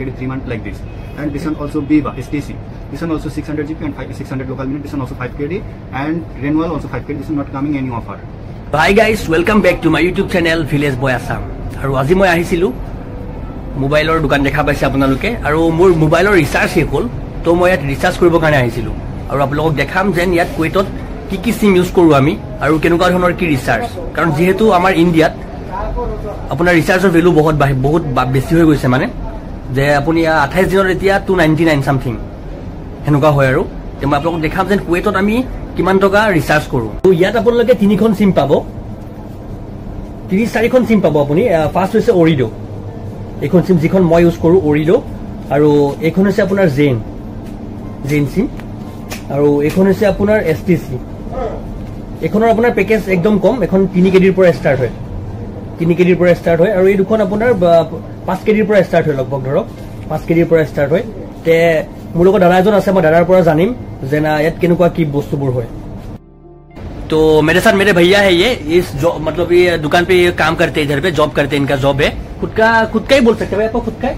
3 months like this. And this one also Viva STC. This one also 600 GB and 600 local minute. This one also 5 KD and renewal also 5 KD. This is not coming any offer. Hi guys, welcome back to my YouTube channel Village Boy Assam. Aru aji moi ahisilu mobile or dukan dekha paise apunaluke aru mor mobile or recharge hekol to moi yat recharge koribo kane ahisilu aru apulok dekham jen yat Kuwaitot ki sim use koru ami aru kenuka dhonor ki recharge karon jehetu amar India apunar recharge value bahut beshi hoi goise mane যে আপুনি 28 দিনৰ এতিয়া 299 something হেনুকা হয় আৰু তে মই আপোনাক দেখাম যেন কুৱেটত আমি কিমান টকা ৰিচাৰ্জ কৰো তো ইয়াত আপোনালোকে তিনিখন সিম পাব 34খন সিম পাব আপুনি ফাৰ্স্ট হৈছে অৰিডো এইখন সিম যিখন মই ইউজ কৰো অৰিডো আৰু এইখন হৈছে আপোনাৰ জেন সিম আৰু এইখন হৈছে আপোনাৰ এসটিসি এইখনৰ আপোনাৰ পেকেজ একদম কম এখন 3 কেডিৰ পৰা ষ্টাৰ্ট হয় 3 কেডিৰ পৰা ষ্টাৰ্ট হয় আৰু এই দুখন আপোনাৰ 5 কেডিৰ পৰা ষ্টাৰ্ট হয় লগভগ ধৰক 5 কেডিৰ পৰা ষ্টাৰ্ট হয় তে মোৰ লগত দাদা এজন আছে মই দাদাৰ পৰা জানিম যে না ইয়াত কেনেকুৱা কি বস্তুবোৰ হয় तो मेरे साथ मेरे भैया है ये इस मतलब ये दुकान पे ये काम करते हैं इधर पे जॉब करते हैं इनका जॉब है खुद का ही बोल सकते हैं आपको खुद का है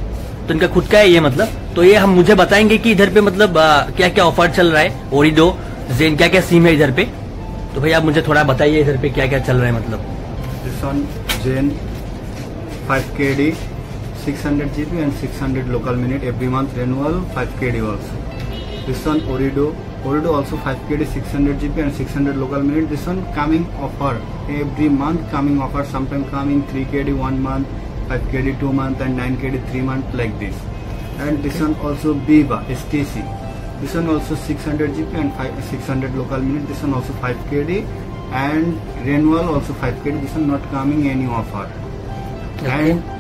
तो इनका खुद का है ये मतलब तो ये हम मुझे बताएंगे कि इधर पे मतलब क्या क्या ऑफर चल रहा है ओरिडो जेन क्या क्या सिम है इधर पे तो भैया आप मुझे थोड़ा बताइए इधर पे क्या क्या चल रहा है मतलब This one Zen 5 KD 600 GB and 600 local minute every month renewal 5 KD also. This one Orido also 5 KD 600 GB and 600 local minute. This one coming offer every month coming offer sometimes coming 3 KD 1 month 5 KD 2 month and 9 KD 3 month like this. And this one also Viva STC. This one also 600 GB and 600 local minute. This one also 5 KD and renewal also 5 KD. This one not coming any offer. And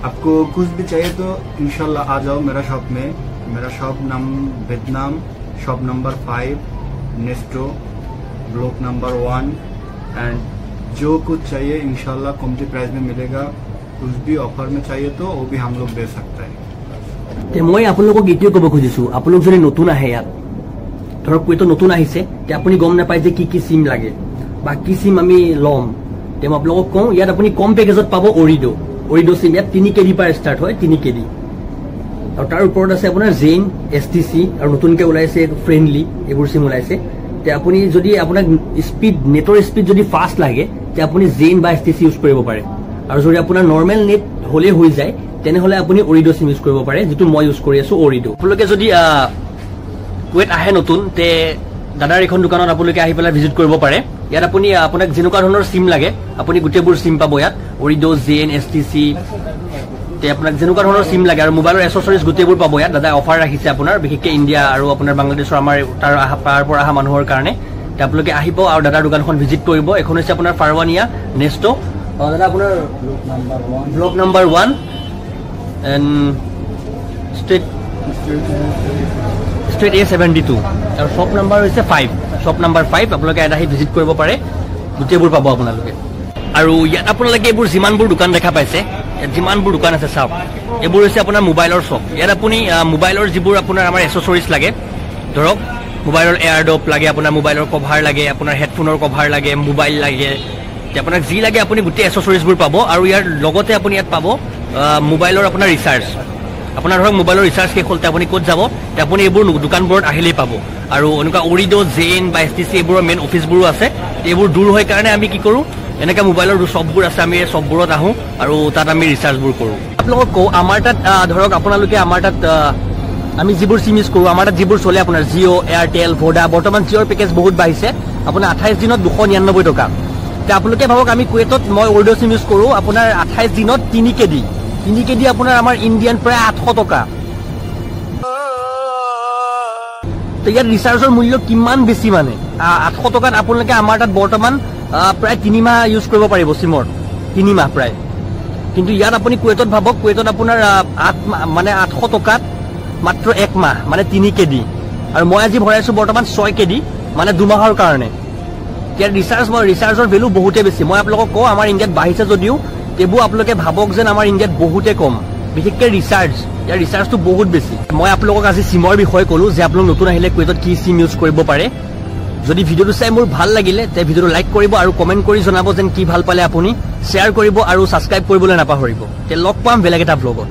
आपको कुछ भी चाहिए तो इंशाल्लाह आ जाओ मेरा shop में मेरा शॉप नाम Vietnam shop number 5 Nesto block number 1 and जो कुछ चाहिए इंशाल्लाह कमती प्राइस में मिलेगा कुछ भी ऑफर में चाहिए तो वो भी हम लोग दे सकते हैं ते মই আপোনালোকক ইটোৱে ক'ব খুজিছো আপোনালোক যদি নতুন আহে ইয়াত ধৰক কুৱেইটো নতুন আহিছে তে আপুনি গম নাপায় যে কি সিম লাগে বা কি সিম আমি লম তে মই আপোনালোকক কওঁ ইয়াত আপুনি কম পেকেজত পাব অৰিডো সিম ইয়াত 3 কেডি পৰা ষ্টাৰ্ট হয় 3 কেডি আৰু তাৰ ওপৰত আছে আপোনাৰ জেন এসটিসি আৰু নতুনকৈ ওলাইছে ফ্ৰেন্ডলি এইবোৰ সিম ওলাইছে তে আপুনি যদি আপোনাক স্পিড নেটৰ স্পিড যদি ফাষ্ট লাগে তে আপুনি জেন বা এসটিসি ইউজ কৰিব পাৰে আৰু যদি আপোনাৰ নৰ্মেল নেট হলে হৈ যায় তেনেহলে আপুনি অৰিডো সিম ইউজ কৰিব পাৰে যেটো মই ইউজ কৰি আছো অৰিডো আপোনালোকে যদি কুৱেইট আহে নতুন তে দাদাৰ এখন দোকানত আপোনালোকে আহি পেলাই ভিজিট কৰিব পাৰে ইয়াত আপুনি আপোনাক যেনেকুৱা ধৰণৰ সিম লাগে আপুনি গোটেইবোৰ সিম পাব ইয়াত অৰিডো জেন এসটিসি তে আপোনাক যেনেকুৱা ধৰণৰ সিম লাগে আৰু মোবাইলৰ এসেসৰিজ গোটেইবোৰ পাব ইয়াত দাদা অফাৰ ৰাখিছে আপোনাৰ বিশেষকৈ ইণ্ডিয়া আৰু আপোনাৰ বাংলাদেশৰ আমাৰ তাৰ পৰা অহা মানুহৰ কাৰণে তে আপোনালোকে আহিব আৰু দাদাৰ দোকানখন ভিজিট কৰিব এখন হৈছে আপোনাৰ ফাৰৱানিয়া নেস্টো দাদা আপোনাৰ block number 1 and street A72 আৰু শপ নাম্বাৰ হৈছে 5 শপ নাম্বাৰ 5 আপোনালোকে আহি ভিজিট কৰিব পাৰে গোটেইবোৰ পাব আপোনালোকে আৰু ইয়াত আপোনালোকে এইবোৰ যিমানবোৰ দোকান দেখা পাইছে যিমানবোৰ দোকান আছে চাওক এইবোৰ হৈছে আপোনাৰ মোবাইলৰ শ্বপ ইয়াত আপুনি মোবাইলৰ যিবোৰ আপোনাৰ আমাৰ এসেসৰিজ লাগে ধৰক মোবাইলৰ এয়াৰডপ লাগে আপোনাৰ মোবাইলৰ কভাৰ লাগে আপোনাৰ হেডফোনৰ কভাৰ লাগে মোবাইল লাগে আপোনাক যি লাগে আপুনি গোটেই এসেসৰিজবোৰ পাব আৰু ইয়াৰ লগতে আপুনি ইয়াত পাব মোবাইলৰ আপোনাৰ ৰিচাৰ্জ আপোনাৰ ধৰক মোবাইলৰ ৰিচাৰ্জ শেষ হ'লতে আপুনি ক'ত যাব তে আপুনি এইবোৰ দোকানবোৰত আহিলেই পাব আৰু এনেকুৱা অৰিডো জেন বা এসটিসি এইবোৰৰ মেইন অফিচবোৰো আছে এইবোৰ দূৰ হয় কাৰণে আমি কি কৰোঁ এনেকা মোবাইলৰ শ্বপবোৰ আছে আমি শ্বপবোৰত আহোঁ আৰু তাত আমি ৰিচাৰ্জবোৰ কৰোঁ আপোনালোকক কওঁ আমাৰ তাত ধৰক আপোনালোকে আমাৰ তাত আমি যিবোৰ চিম ইউজ কৰোঁ আমাৰ তাত যিবোৰ চলে আপোনাৰ জিঅ' এয়াৰটেল ভোডা বৰ্তমান জিঅ'ৰ পেকেজ বহুত বাঢ়িছে আপোনাৰ 28 দিনত 299 টকা তে আপোনালোকে ভাবক আমি কুৱেইটত মই অৰিডো চিম ইউজ কৰোঁ আপোনাৰ 28 দিনত 3 কেডি আপোনাৰ আমাৰ ইণ্ডিয়ান প্ৰায় 800 টকা তো ইয়াত ৰিচাৰ্জৰ মূল্য কিমান বেছি মানে 800 টকাত আপোনালোকে আমাৰ তাত বৰ্তমান প্ৰায় 3 মাহ ইউজ কৰিব পাৰিব সিমৰ 3 মাহ প্ৰায় কিন্তু ইয়াত আপুনি কুৱেইটত ভাবক কুৱেইটত আপোনাৰ 800 টকাত মাত্ৰ 1 মাহ মানে 3 কেডি আৰু মই আজি ভৰাইছো বৰ্তমান 6 কেডি মানে 2 মাহৰ কাৰণে ইয়াৰ ৰিচাৰ্জৰ ভেলু বহুতে বেছি মই আপোনালোকক কওঁ আমাৰ ইণ্ডিয়াত বাঢ়িছে যদিও তেবু আপোনালোকে ভাবক যেন আমাৰ ইণ্ডিয়াত বহুতে কম বিশেষকৈ ইয়াৰ ৰিচাৰ্জটো বহুত বেছি মই আপোনালোকক আজি সিমৰ বিষয়ে ক'লো যে আপোনালোক নতুন আহিলে কুৱেইটত কি সিম ইউজ কৰিব পাৰে যদি ভিডিঅ'টো চাই মোৰ ভাল লাগিলে তে ভিডিঅ'টো লাইক কৰিব আৰু কমেন্ট কৰি জনাব যেন কি ভাল পালে আপুনি শ্বেয়াৰ কৰিব আৰু সাবস্ক্ৰাইব কৰিবলৈ নাপাহৰিব তে লগ পাম বেলেগ এটা ব্লগত